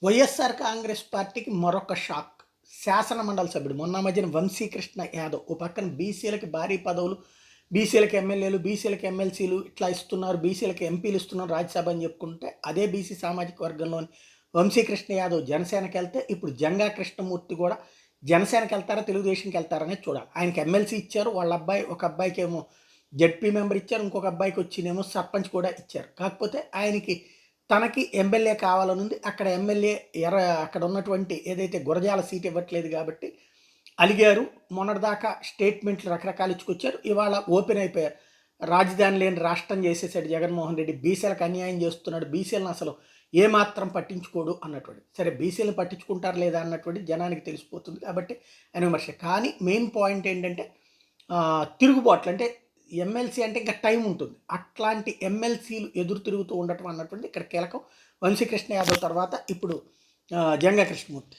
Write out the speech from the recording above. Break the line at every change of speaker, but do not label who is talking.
వైఎస్ఆర్ కాంగ్రెస్ పార్టీకి మరొక షాక్. శాసన మండలి సభ్యుడు మొన్న మధ్యన వంశీకృష్ణ యాదవ్ ఓ పక్కన బీసీలకి భారీ పదవులు, బీసీలకి ఎమ్మెల్యేలు, బీసీలకి ఎమ్మెల్సీలు ఇట్లా ఇస్తున్నారు, బీసీలకి ఎంపీలు ఇస్తున్నారు రాజ్యసభ అని చెప్పుకుంటే, అదే బీసీ సామాజిక వర్గంలోని వంశీకృష్ణ యాదవ్ జనసేనకి వెళ్తే ఇప్పుడు జంగా కృష్ణమూర్తి కూడా జనసేనకి వెళ్తారా తెలుగుదేశంకి వెళ్తారనేది చూడాలి. ఆయనకి ఎమ్మెల్సీ ఇచ్చారు, వాళ్ళ అబ్బాయి ఒక అబ్బాయికి ఏమో జడ్పీ మెంబర్ ఇచ్చారు, ఇంకొక అబ్బాయికి వచ్చినేమో సర్పంచ్ కూడా ఇచ్చారు. కాకపోతే ఆయనకి తనకి ఎమ్మెల్యే కావాలనుంది. అక్కడ ఎమ్మెల్యే అక్కడ ఉన్నటువంటి ఏదైతే గురజాల సీట్ ఇవ్వట్లేదు కాబట్టి అలిగారు. మొన్నటిదాకా స్టేట్మెంట్లు రకరకాలు ఇచ్చుకొచ్చారు. ఇవాళ ఓపెన్ అయిపోయారు. రాజధాని లేని రాష్ట్రం చేసేసాడు జగన్మోహన్ రెడ్డి, బీసీలకు అన్యాయం చేస్తున్నాడు, బీసీలను అసలు ఏమాత్రం పట్టించుకోడు అన్నటువంటి. సరే, బీసీలను పట్టించుకుంటారు లేదా అన్నటువంటి జనానికి తెలిసిపోతుంది కాబట్టి అని విమర్శ. కానీ మెయిన్ పాయింట్ ఏంటంటే తిరుగుబాట్లు. అంటే ఎమ్మెల్సీ అంటే ఇంకా టైం ఉంటుంది. అట్లాంటి ఎమ్మెల్సీలు ఎదురు తిరుగుతూ ఉండటం అన్నటువంటి ఇక్కడ కీలకం. వంశీకృష్ణ యాదవ్ తర్వాత ఇప్పుడు జంగా కృష్ణమూర్తి.